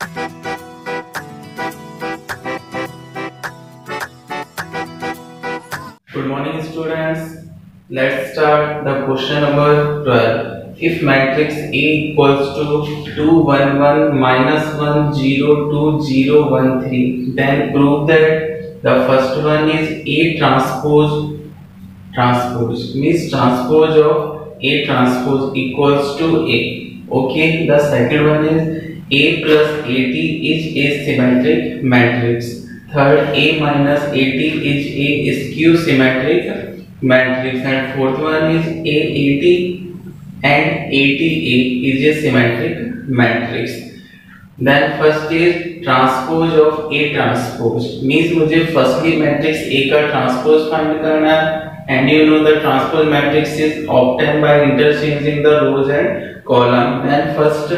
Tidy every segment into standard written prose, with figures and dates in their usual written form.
Good morning, students. Let's start the question number 12. If matrix A equals to 2 1 1 minus 1 0 2 0 1 3, then prove that the first one is A transpose means transpose of A transpose equals to A. Okay, the second one is A plus AT is a symmetric matrix. Third, A minus AT is a skew symmetric matrix, and fourth one is AAT and ATA is a symmetric matrix. Then first is transpose of A transpose means मुझे firstly matrix A का transpose find करना है, and you know the transpose matrix is obtained by interchanging the rows and column. Then first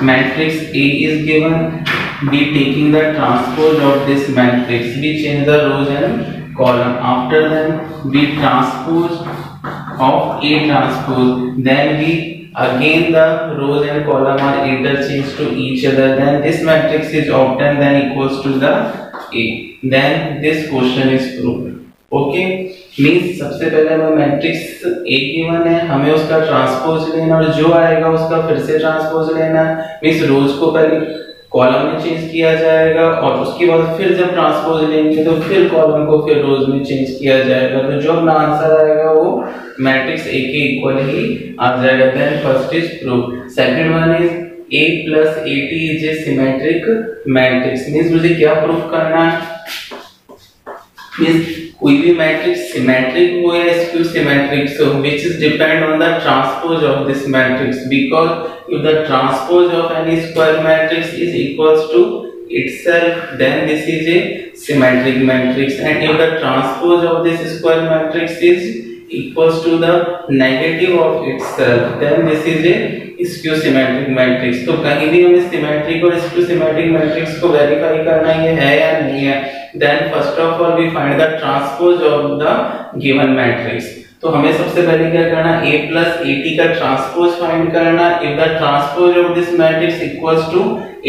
matrix A is given, we taking the transpose of this matrix, we change the rows and column. After then we transpose of A transpose, then we again the rows and column are interchanged to each other, then this matrix is obtained, then equals to the A, then this question is proved. Okay means सबसे पहले हमें matrix A given है, हमें उसका transpose लेना और जो आएगा उसका फिर से ट्रांसपोज लेना। मीन्स रोज को पहले कॉलम में चेंज किया जाएगा और उसके बाद फिर जब ट्रांसपोज लेंगे तो फिर कॉलम को फिर रोज में चेंज किया जाएगा, तो जो अपना आंसर आएगा वो मैट्रिक्स ए के इक्वल ही आ जाएगा। Then first is prove. Second one is A plus AT is a symmetric matrix means मुझे क्या प्रूव करना है, मीन्स कोई भी मैट्रिक्स सिमेट्रिक हो या स्क्यू सिमेट्रिक हो, which is depend on the transpose of this matrix, because if the transpose of any square matrix is equals to itself, then this is a symmetric matrix, and if the transpose of this square matrix is equals to the negative of itself, then this is a skew symmetric matrix। तो कहीं भी हमें symmetric और skew symmetric matrix को verify करना ये है या नहीं है। Then first of all we find the transpose of the given matrix। तो हमें सबसे पहले क्या करना, A plus AT का ट्रांसपोज फाइंड करना। If the transpose of this matrix equals to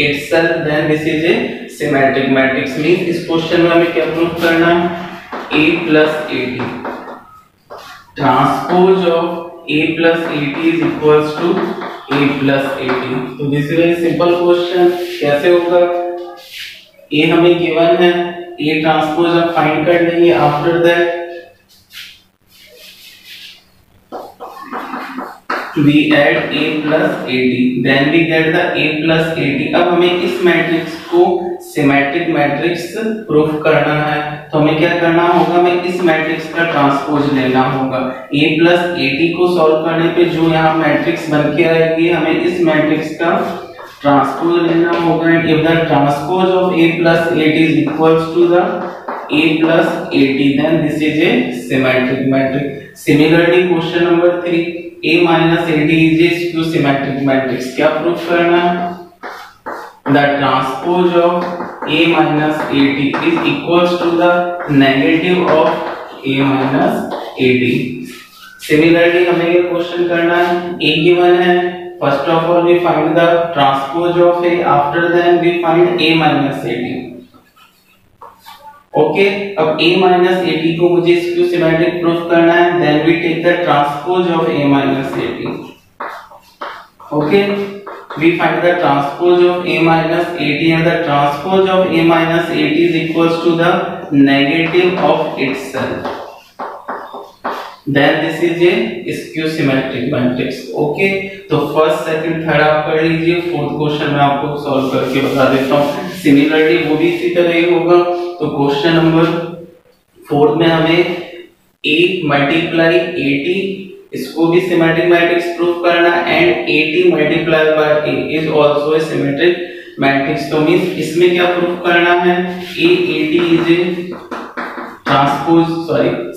itself, then this is a symmetric matrix। Means इस question में हमें क्या प्रूव करना है, A plus AT transpose of A plus AT is equals to A plus AT। तो this is a simple question। कैसे होगा, A हमें गिवन है, A ट्रांसपोज अब फाइंड कर लेंगे। After that we add A plus AT, then we get the A plus AT। अब हमें इस मैट्रिक्स को सिमेट्रिक मैट्रिक्स प्रूफ करना है, तो हमें क्या करना होगा, हमें इस मैट्रिक्स का ट्रांसपोज लेना होगा। A plus AT को सॉल्व करने पे जो यहाँ मैट्रिक्स बन के आएगी, हमें इस मैट्रिक्स का ट्रांसपोज लेना होगा। And if the transpose of A plus AT is equals to the A plus AT, then this is a symmetric matrix। Similarly question number 3, A minus AT is a skew symmetric matrix। क्या proof करना है, the transpose of A minus AT is equals to the negative of A minus AT। Similarly हमें ये question करना है, A given है, first of all we find the transpose of A, after then we find A minus AT। Okay अब A minus AT को मुझे skew symmetric proof करना है, then we take the transpose of A minus AT। Okay we find the transpose of A minus AT, and the transpose of A minus AT is equals to the negative of itself, then this is a skew symmetric matrix। Okay तो first second third आप कर लीजिए, fourth question मैं आपको solve करके बता देता हूँ। सिमिलरली वो भी इसी तरह ही होगा। तो क्वेश्चन नंबर 4 में हमें A मल्टीप्लाई AT, इसको भी सिमेट्रिक मैट्रिक्स प्रूफ करना, and AT multiply by A is also a symmetric matrix. तो मींस इसमें क्या प्रूफ करना है, AAT is A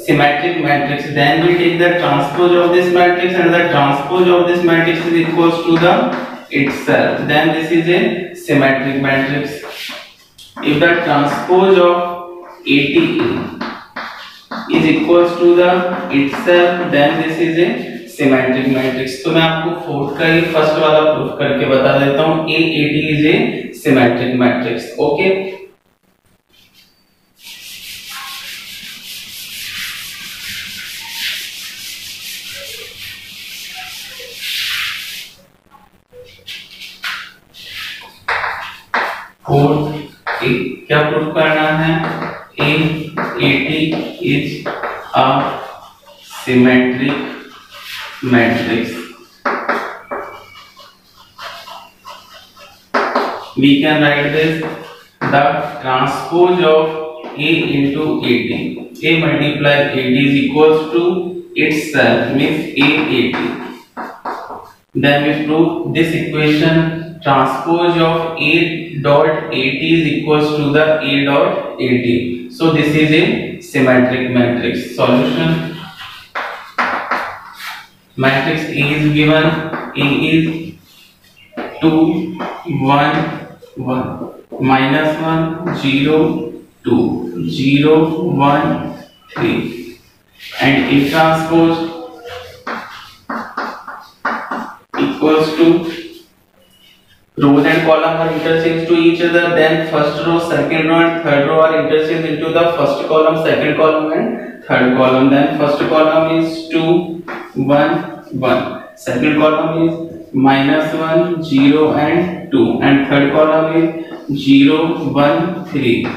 symmetric matrix, then we take the transpose of this matrix, and the transpose of this matrix is equals to the itself, then this is a symmetric matrix। if the transpose of ATA is equals to the itself, then this is a symmetric matrix. तो मैं आपको fourth का ही first वाला proof करके बता देता हूं, A80 is a symmetric matrix. Okay, fourth क्या प्रूफ करना है, A80 is a symmetric matrix. We can write this, the transpose of A into AT, A multiplied AT is equals to itself, means A80. Then we prove this equation, transpose of A dot AT is equals to the A dot AT. So this is a symmetric matrix. Solution, matrix A is given, A is 2 1 1 minus 1 0 2 0 1 3, and A transpose equals to, rows and column are interchanged to each other, then first row, second row and third row are interchanged into the first column, second column and third column. Then first column is 2 1 1, second column is minus 1 0 and 2, and third column is 0 1 3.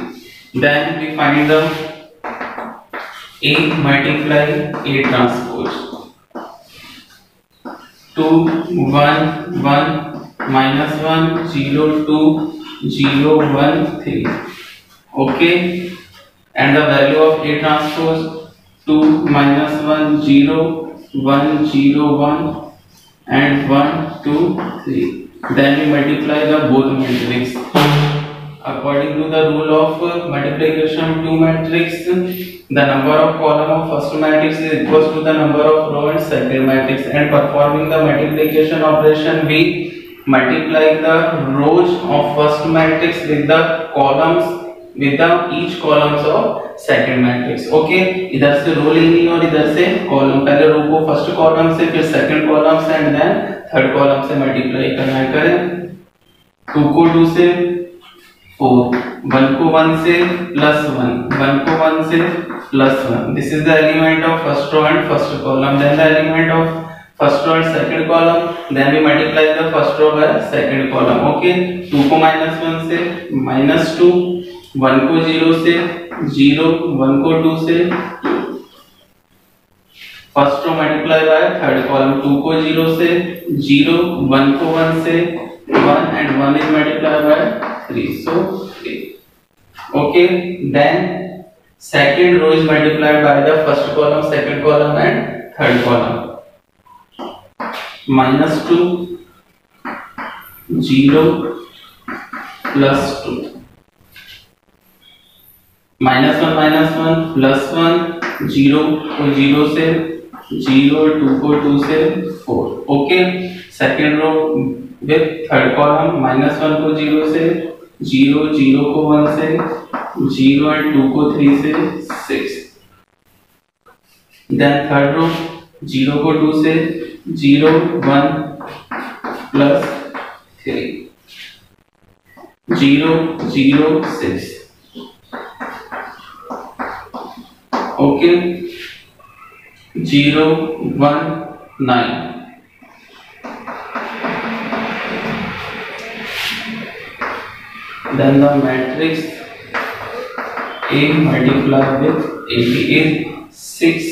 Then we find the A multiply A transpose, 2 1 1 minus 1 0 2 0 1 3. Okay, and the value of A transpose 2 minus 1 0 1 0 1 and 1 2 3. Then we multiply the both matrix. According to the rule of multiplication of two matrix, the number of column of first matrix is equals to the number of row and second matrix, and performing the multiplication operation we multiply the rows of first matrix with the columns, with the each columns of second matrix. Okay, इधर से रो लेनी और इधर से column, पहले रो को first column से, फिर सेकंड कॉलम से एंड देन थर्ड कॉलम से मल्टीप्लाई करना है। करें 2 को 2 से 4, 1 को 1 से प्लस 1, 1 को 1 से plus 1। This is the element of first row and first column, then the element of first row and second column, then we multiply the first row by second column. Okay, 2 को -1 से -2, 1 को 0 से 0, 1 को 2 से 2, first row multiply by third column, 2 को 0 से 0, 1 को 1 से 1 and 1 is multiplied by 3, so 3. Okay, then second row is multiplied by the first column, second column and third column. -2 0 plus 2, -1 plus 1, 0 को 0 से 0, 2 को 2 से 4. Okay, second row with third column, -1 को 0 से 0, 0 को 1 से 0 and 2 को 3 से 6. देन थर्ड रो 0 को 2 से 0, 1 plus 3, 0 0 6. Okay, 0 1 9. Then the matrix A multiplied with 80 is 6,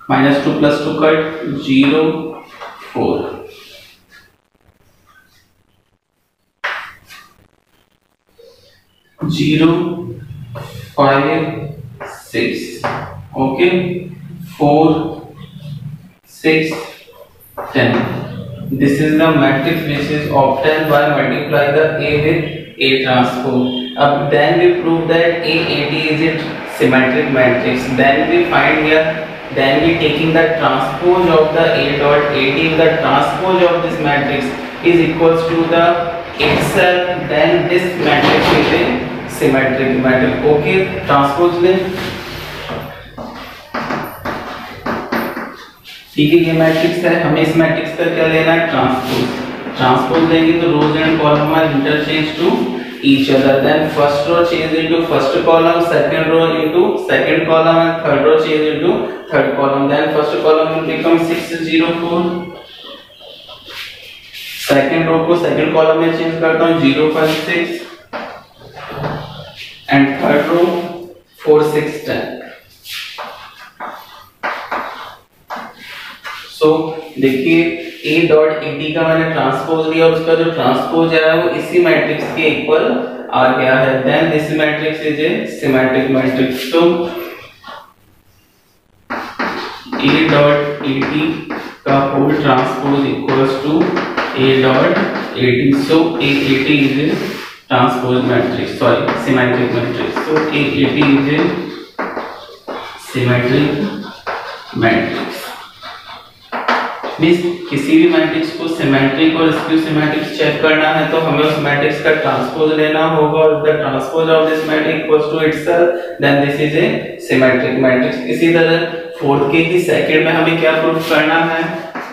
-2 plus 2 cut 0 4. Zero 5 6. Okay, 4 6 10. This is the matrix which is obtained by multiply the A with A transpose. Then we prove that A80 is a symmetric matrix. Then we find here, then we taking the transpose of the A dot AT, the transpose of this matrix is equals to the itself. Then this matrix is a symmetric matrix. Okay, transpose ले ठीक है, ये matrix है, हमें इस matrix का क्या लेना है, ट्रांसपोज। ट्रांसपोज लेंगे तो rows and column are interchange to each other, then first row change into first column, second row into second column, and third row change into third column. Then first column will become 604, second row को second column में change करता हूँ 056, and third row 4610. So देखिए A dot AT का मैंने transpose लिया और उसका जो ट्रांसपोज है वो इसी मैट्रिक्स के इक्वल आ गया है। Then this matrix is a symmetric matrix. तो A डॉट AT का whole transpose equals to A dot AT। So AAT is a transpose matrix, sorry symmetric matrix. So AAT is a symmetric matrix. किसी भी matrix को symmetric और skew symmetric check करना है तो हमें उस मैट्रिक्स का ट्रांसपोज लेना होगा और the transpose of this matrix equals to itself, then this is a symmetric matrix. इसी तरह फोर्थ के ही सेकंड में हमें क्या प्रूफ करना है,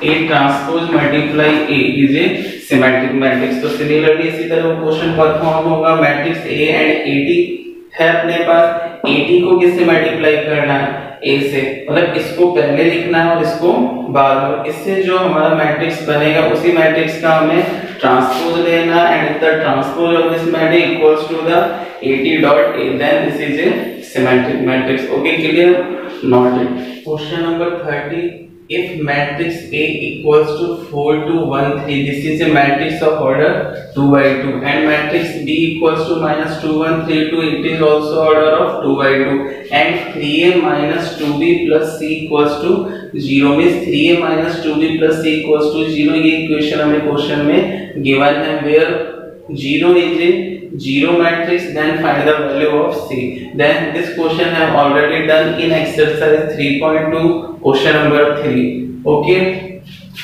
A transpose multiply A is a symmetric matrix. तो सिमिलरली इसी तरह क्वेश्चन परफॉर्म होगा, मैट्रिक्स A एंड AT है अपने पास, AT को किससे मल्टीप्लाई करना है, A से, मतलब इसको पहले लिखना है और इसको बाद में। इससे जो हमारा मैट्रिक्स बनेगा उसी मैट्रिक्स का हमें ट्रांसपोज लेना and the transpose of this matrix equals to the AT dot A, then this is a symmetric matrix. Okay, clear, noted. Question number 30, if matrix A equals to 4 2 1 3, this is a matrix of order 2 by 2, and matrix B equals to minus 2 1 3 2, it is also order of 2 by 2, and 3A minus 2B plus C equals to 0, means 3A minus 2B plus C equals to 0। ये equation हमें question में given है, where 0 is a zero matrix, then find the value of C। then this question have already done in exercise 3.2 question number 3। okay,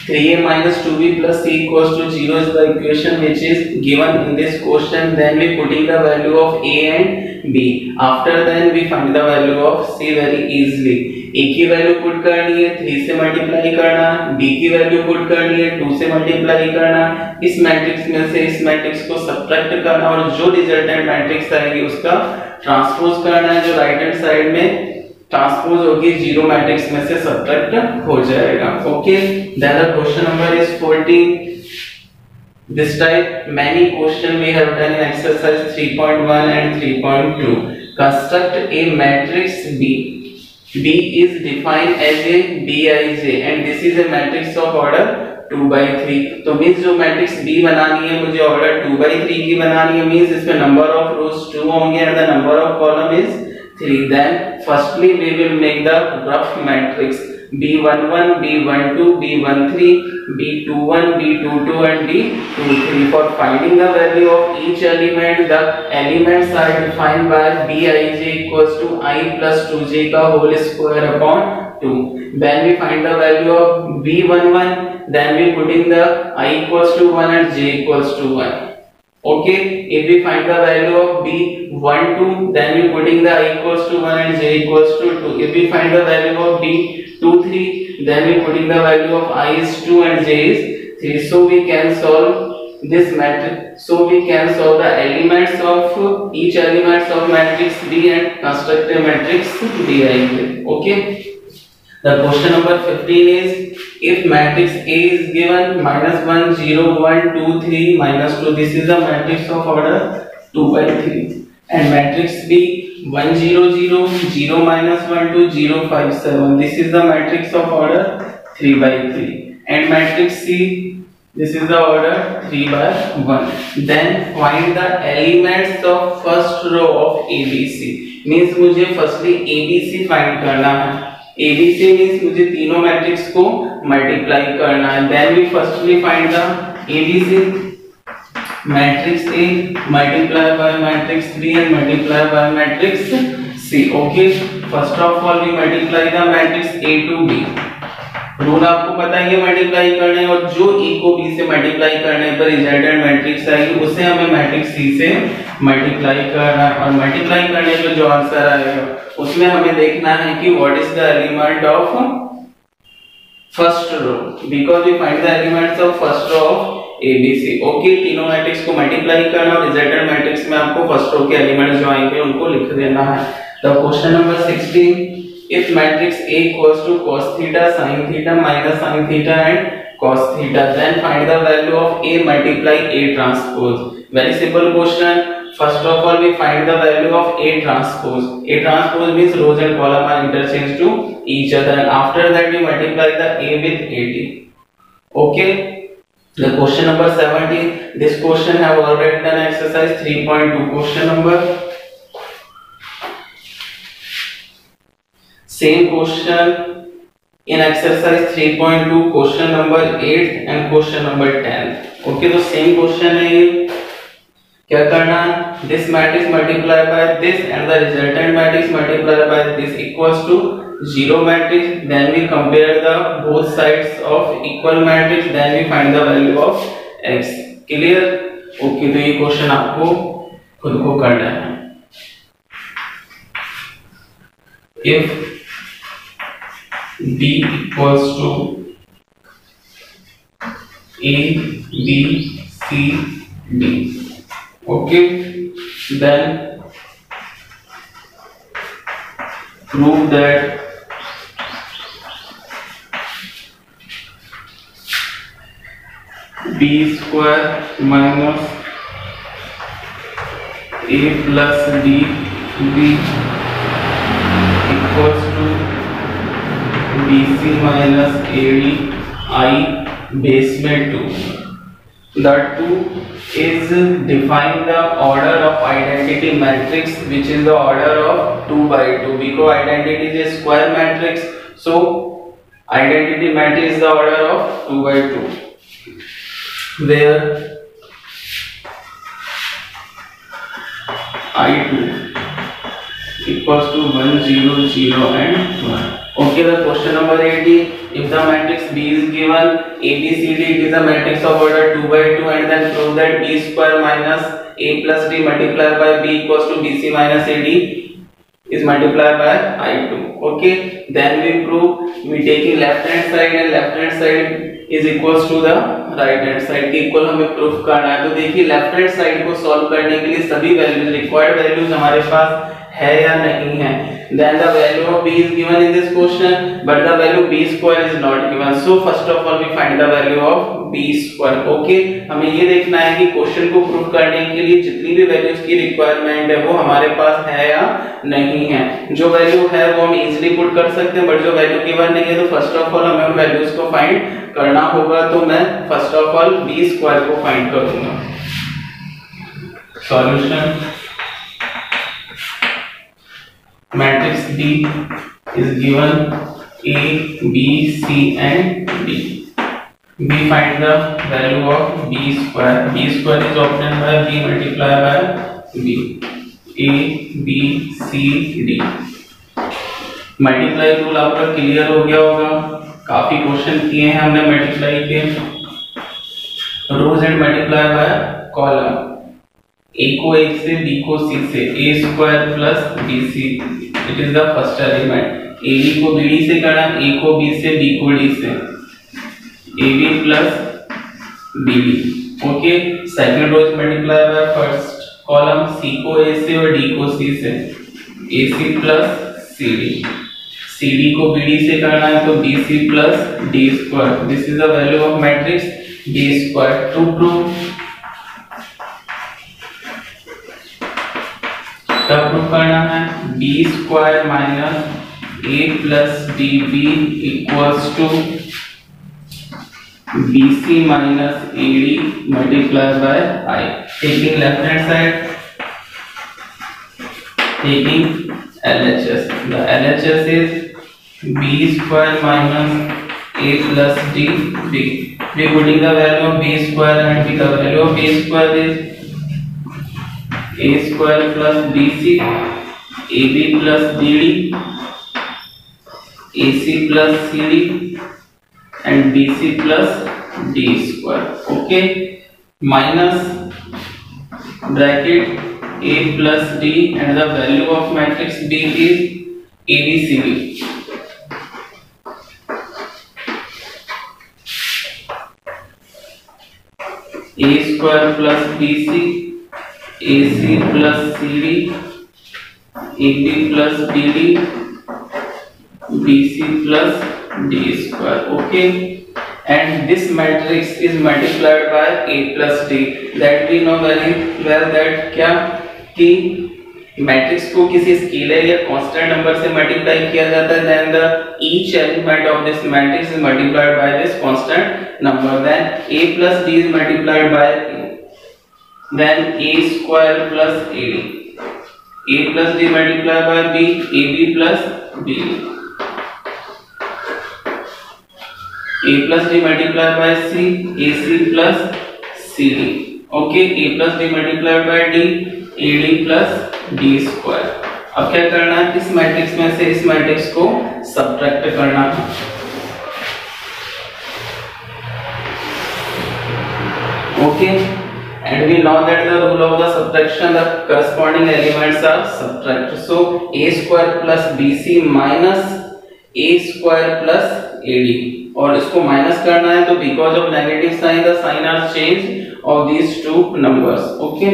3A minus 2B plus C equals to 0 is the equation which is given in this question। then we putting the value of A and B, after then we find the value of C very easily। A की value put करनी है, 3 से multiply करना, B की value put करनी है, 2 से multiply करना, इस मैट्रिक्स में से इस मैट्रिक्स को सब्ट्रैक्ट करना और जो रिजल्टेंट मैट्रिक्स आएगी उसका ट्रांसपोज करना है, जो राइट हैंड साइड में ट्रांसपोज होगी 0 मैट्रिक्स में से सब्ट्रैक्ट हो जाएगा। Okay, then the question number is 14। This type many question we have done in exercise 3.1 and 3.2। construct a matrix B। B is defined as a Bij and this is a matrix of order 2 by 3। तो means जो matrix B बनानी है मुझे order 2 by 3 की बनानी है, means इसमें number of rows 2 होंगे and the number of column is 3। Then firstly we will make the rough matrix B11 B12 B13 B21 B22 and B23। for finding the value of each element, the elements are defined by Bij equals to I plus 2j का whole square upon 2। then we find the value of B11, then we putting the I equals to 1 and j equals to 1। okay, if we find the value of B12, then we putting the I equals to 1 and j equals to 2। if we find the value of B23, then we putting the value of I is 2 and j is 3। so we can solve this matrix, so we can solve the elements of each elements of matrix B and construct a matrix Bij। okay, the question number 15 is, if matrix A is given minus 1 0 1 2 3 minus 2, this is the matrix of order 2 by 3, and matrix B 1 0 0 0 minus 1 2 0 5 7, this is the matrix of order 3 by 3, and matrix C, this is the order 3 by 1। then find the elements of first row of ABC, means मुझे firstly ABC find करना है। ABC means मुझे तीनों matrix को multiply करना है। then we firstly find the ABC, matrix A multiply by matrix B and multiply by matrix C। okay, first of all we multiply the matrix A to B। Rule आपको पता है, ये multiply करने और जो A को B से multiply करने पर रिजल्टेंट मैट्रिक्स आएगी उसे हमें मैट्रिक्स C से मल्टीप्लाई करना है, और मल्टीप्लाई करने पर जो आंसर आएगा उसमें हमें देखना है कि what is the element of first row, because we find the elements of first row of ABC. Okay, तीनों मैट्रिक्स को मल्टीप्लाई करना और रिजल्टेंट मैट्रिक्स में आपको फर्स्ट रो के एलिमेंट्स जो आएंगे उनको लिख देना है। The question number 16, if matrix A equals to cos theta sin theta minus sin theta and cos theta, then find the value of A multiply A transpose. Very simple question. First of all, we find the value of A transpose. A transpose means rows and column are interchanged to each other, and after that we multiply the A with AT. Okay. The question number 17. This question have already done exercise 3.2. Question number. Same question in exercise 3.2, question number 8 and question number 10. Okay, तो same question है ये। क्या करना है? This matrix multiplied by this and the resultant matrix multiplied by this equals to 0 matrix. Then we compare the both sides of equal matrix. Then we find the value of x. Clear? Okay, तो ये question आपको खुद को करना है। If B equals to A, B, C, D. Okay, then prove that B square minus A plus D equals to BC minus AD I base में 2. The 2 is define the order of identity matrix, which is the order of 2 by 2. Because identity is a square matrix, so identity matrix is the order of 2 by 2, where I2 equals to 1 0 0 and 1. Okay, the question number 18. If the matrix B is given ABCD, it is a matrix of order 2 by 2, and then prove that B square minus A plus D multiplied by B equals to BC minus AD is multiplied by I2. Okay, then we prove, we taking left hand side and left hand side is equals to the right hand side के equal हमें proof करना है। तो देखिए left hand side को solve करने के लिए सभी वैल्यूज, रिक्वायर्ड वैल्यूज हमारे पास है या नहीं है। Then the value of B is given in this question, but the value B square is not given. So first of all we find the value of B square. Okay, हमें ये देखना है कि क्वेश्चन को prove करने के लिए जितनी भी वैल्यूज की रिक्वायरमेंट है वो हमारे पास है या नहीं है। जो वैल्यू है वो हम इजीली पुट कर सकते हैं, बट जो वैल्यू गिवन नहीं है तो फर्स्ट ऑफ ऑल हमें उन वैल्यूज को फाइंड करना होगा। तो मैं first of all B square को फाइंड करूंगा। Solution, matrix B is given A, B, C and D. We find the value of B square. B square is obtained by B multiplied by B. A, B, C, D. Multiply rule आपका clear हो गया होगा, काफी question किए हैं हमने multiply के। Rows and multiply by column, A को एक से, B को C से, A square plus BC, it is the first element. AB को BD से करना, A को B से, B को D से, AB plus BD। Okay, second rows multiply by first column, C को A से और D को C से, AC प्लस CD। CD को BD से करना है तो BC plus D square. This is the value of matrix B square. To prove, तब प्रूव करना है B square minus A plus DB equals to BC minus AD multiply by I। Taking left hand side, taking LHS, the LHS is B square minus A plus DB. We putting the value of B square and the value of B square is A square plus BC, AB plus DD, AC plus CD and BC plus D square. Okay, minus bracket A plus D and the value of matrix B is ABCD. square plus BC, AC plus CD, AB plus BD, BC plus D square. Okay, and this matrix is multiplied by A plus D. That we know very well that क्या कि matrix को किसी scalar या constant number से multiply किया जाता है, then the each element of this matrix is multiplied by this constant number, then A plus D is multiplied by then A square plus AD, A plus D multiplied by B, AB plus BD, A plus D multiplied by C, AC plus CD. Okay, A plus D multiplied by D, AD plus D square. अब क्या करना है, इस matrix में से इस matrix को subtract करना है. Okay, and we know that the rule of the subtraction, the corresponding elements are subtracted. So A square plus BC minus A square plus AD, और इसको माइनस करना है तो because of negative sign the sign are change of these two numbers. Okay,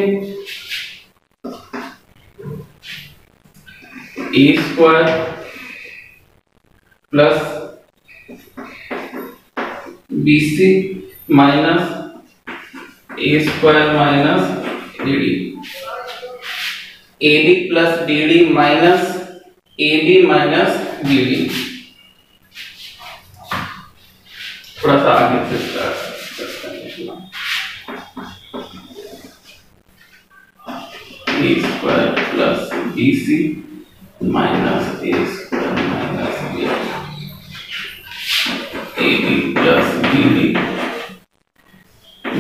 A square plus BC minus A square minus AD, AB plus BD minus AB minus BD. थोड़ा सा आगे से start करते हैं. A square plus BC minus A square minus BD, AB plus BD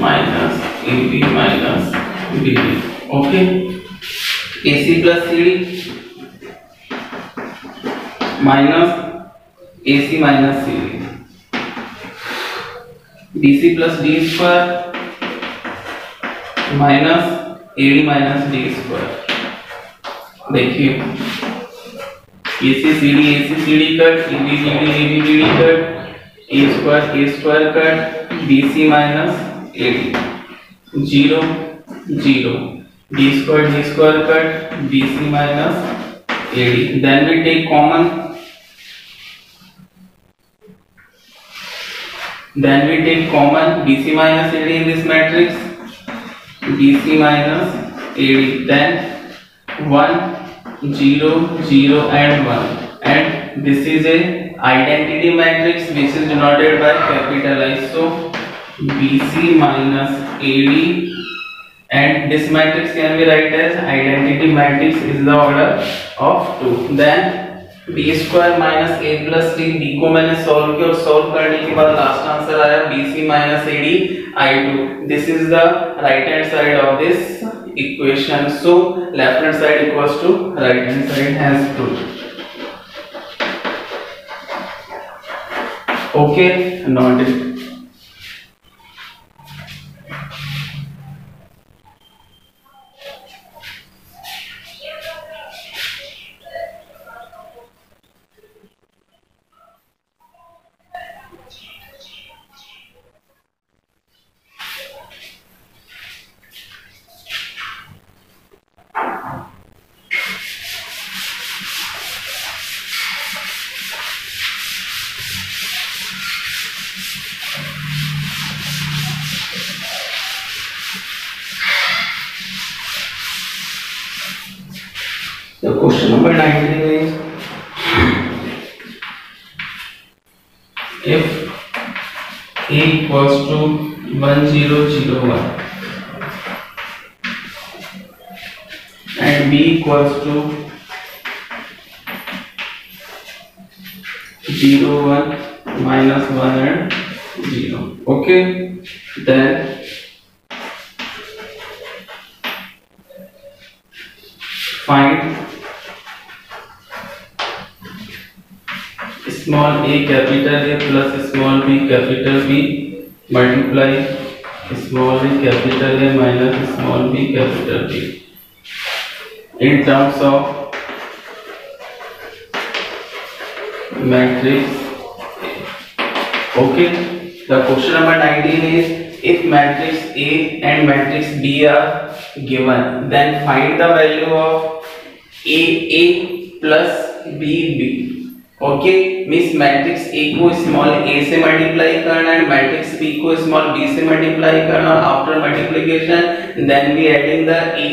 minus AB minus BD. Okay, AC plus CD minus AC minus CD, BC plus D square minus AD minus D square. देखिए AC CD cut, AD BD cut, A square cut, BC minus AD 0 0, D square cut, BC minus AD. Then we take common. BC minus AD in this matrix. BC minus AD. Then 1 0 0 and 1. And this is a identity matrix which is denoted by capital I. So BC minus AD, and this matrix can be write as identity matrix is the order of 2. Then B square minus A plus D, B को मैंने solve किया और solve करने के बाद last answer आया BC minus AD I2. This is the right hand side of this equation. So left hand side equals to right hand side has 2. Okay, noted. The question number 19 is, if A equals to 1001 and B equals to 01 minus 1 and 0. Okay, then find small a capital A plus small b capital B multiply small a capital A minus small b capital B in terms of matrix. Okay, the question number 19 is if matrix A and matrix B are given, then find the value of A plus B. Okay, means matrix A को small a से multiply करना and matrix b को small b से multiply करना, after multiplication then we adding the a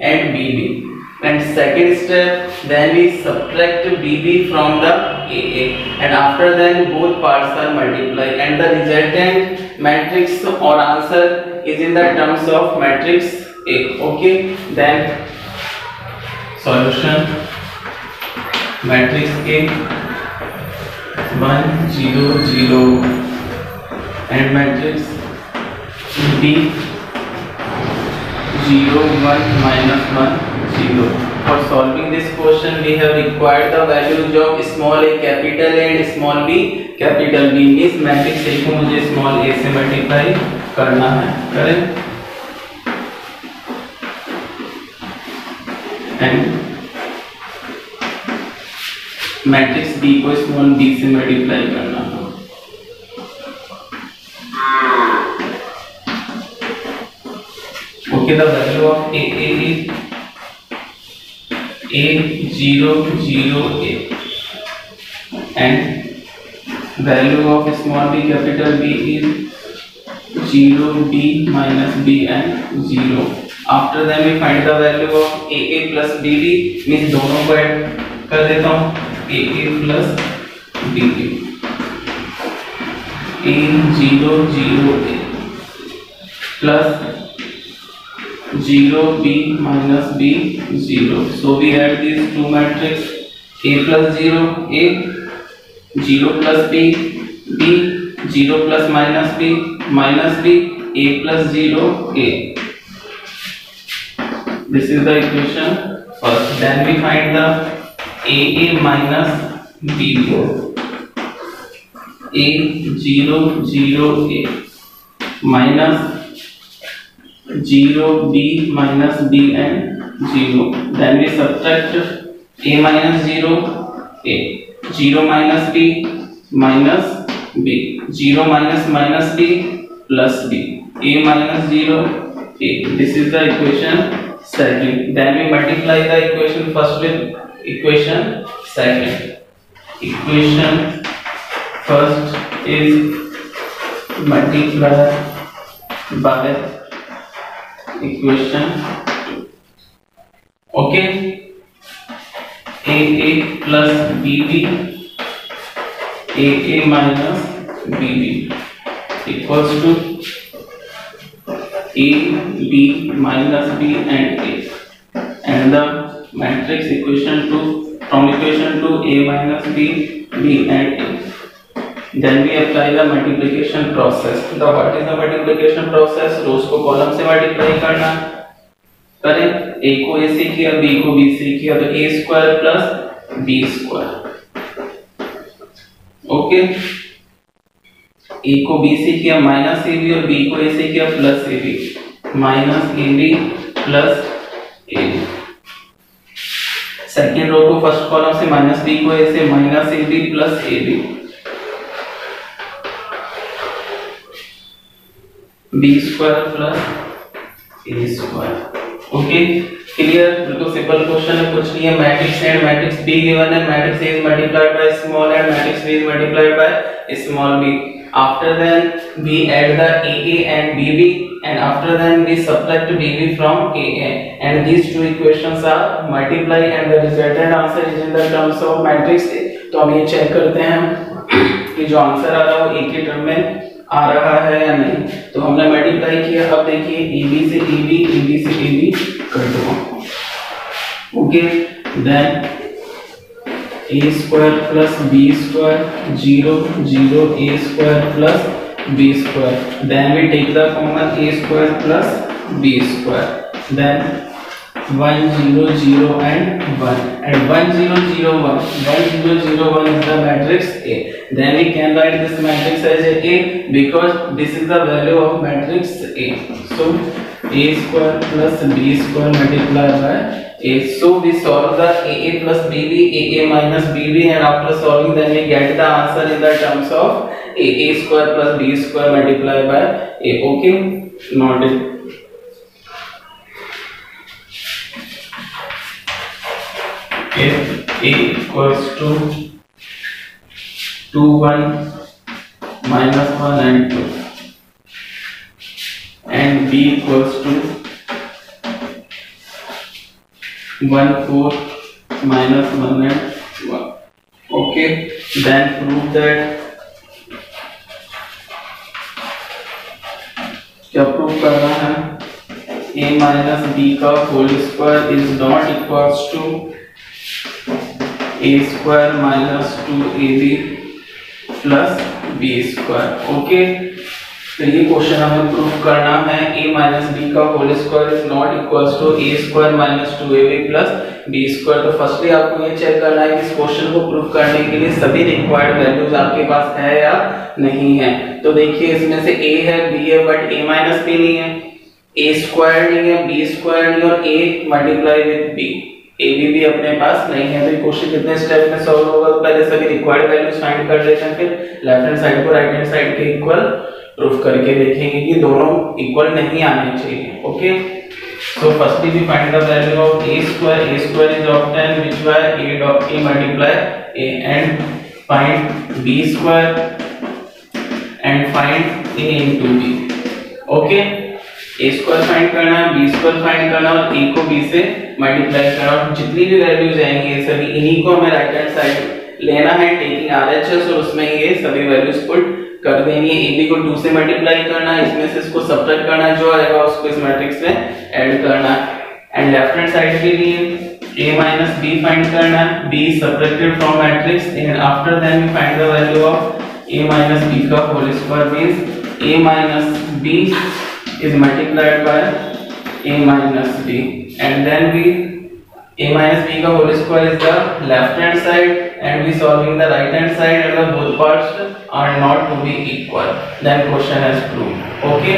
and bb, and second step then we subtract bb from the aa, and after then both parts are multiplied and the resultant matrix or answer is in the terms of matrix a. Okay, then solution matrix A 1 0 0 and matrix B 0 1 minus 1 0. For solving this question we have required the values of small a capital A and small b capital B. means matrix A को मुझे small a से multiply करना है, करें, and matrix B को small b से multiply करना है. Okay, the value of A is A 0 0 A and value of small b capital B is 0 b minus b and 0. After that we find the value of A plus BB, means दोनों को add कर देता हूँ, AA plus BB, A 0 0 A plus 0 B minus B 0. So we add these two matrix A plus 0 A, 0 plus B B, 0 plus minus B minus B, A plus 0 A. This is the equation first. Then we find the AA minus BB. A 0 0 A minus 0 B minus B and 0. Then we subtract A minus 0 A, 0 minus B minus B, 0 minus minus B plus B, A minus 0 A. This is the equation second. Then we multiply the equation first with equation second. Equation first is multiplied by equation 2. Okay, AA plus BB, AA minus BB equals to A B minus B and A, and the matrix equation 2, from equation 2 A minus B B and A. Then we apply the multiplication process. The what is the multiplication process? rows को column से multiply करना, करें, A को A से किया, B को B से किया, तो A square plus B square. Okay, A को B से किया माइनस AB और B को A से किया plus AB, minus AB plus AB. Second row को फर्स्ट कॉलम से माइनस B को A से minus AB plus AB, B square plus A square. Okay, clear, बिल्कुल सिंपल क्वेश्चन है, कुछ नहीं है. Matrix and matrix B given है, matrix A is multiplied by small and matrix B is multiplied by small b. After then we add the AA and BB, and after then we subtract BB from AA, and these two equations are multiplied and the resultant answer is in the terms of matrix A. तो हम ये check करते हैं कि जो answer आ रहा है वो A के टर्म में आ रहा है या नहीं. तो हमने मल्टीप्लाई किया, अब देखिए AB से AB, AB से AB कर दो. Okay, then A square plus B square 0 0 A square plus B square. Then we take the common A square plus B square. Then 1 0 0 and 1, and 1 0 0 1, 1 0 0 1 is the matrix A. Then we can write this matrix as A because this is the value of matrix A. So A square plus B square multiplied by A. So we solve the AA plus BB, AA minus BB, and after solving then we get the answer in the terms of AA square plus B square multiplied by a. Okay, noted. If a equals to 2 1 minus 1 and 2 and b equals to 1 4 minus 1 and 1. Okay, then prove that. क्या prove करना है? a minus b का whole square is not equals to a square minus 2ab plus b square. Okay, तो ये question हमें prove करना है a minus b का whole square is not equals to a square minus 2ab plus b square. तो firstly आपको ये check करना है कि इस क्वेश्चन को प्रूव करने के लिए सभी रिक्वायर्ड वैल्यूज आपके पास है या नहीं है. तो देखिए इसमें से a है, b है, बट a माइनस b नहीं है, a स्क्वायर नहीं है, b स्क्वायर नहीं और a multiply with b, a भी अपने पास नहीं है. तो ये क्वेश्चन कितने स्टेप में सॉल्व होगा? तो पहले सभी रिक्वायर्ड वैल्यूज फाइंड कर लेते हैं, फिर लेफ्ट हैंड साइड को राइट हैंड साइड के इक्वल प्रूफ करके देखेंगे कि दोनों इक्वल नहीं आने चाहिए. Okay, so firstly we find the value of a square is obtained which by a multiply a, and find b square and find a into b. okay, a square find करना है, b square find करना और a को b से multiply करना और जितनी भी वैल्यूज आएंगी सभी इन्हीं को हमें राइट हैंड साइड लेना है टेकिंग RHS और उसमें ये सभी वैल्यूज पुट कर देनी है. ab को 2 से मल्टीप्लाई करना है, इसमें से इसको सब्ट्रैक्ट करना है, जो आएगा उसको इस मैट्रिक्स में ऐड करना है. एंड लेफ्ट हैंड साइड के लिए a माइनस b फाइंड करना है, b subtracted from matrix and after then we find the value of a minus b का whole square means a minus b is multiplied by a minus b and then we a minus b का whole square is the left hand side and we solving the right hand side and the both parts are not to be equal, then question is proved. okay.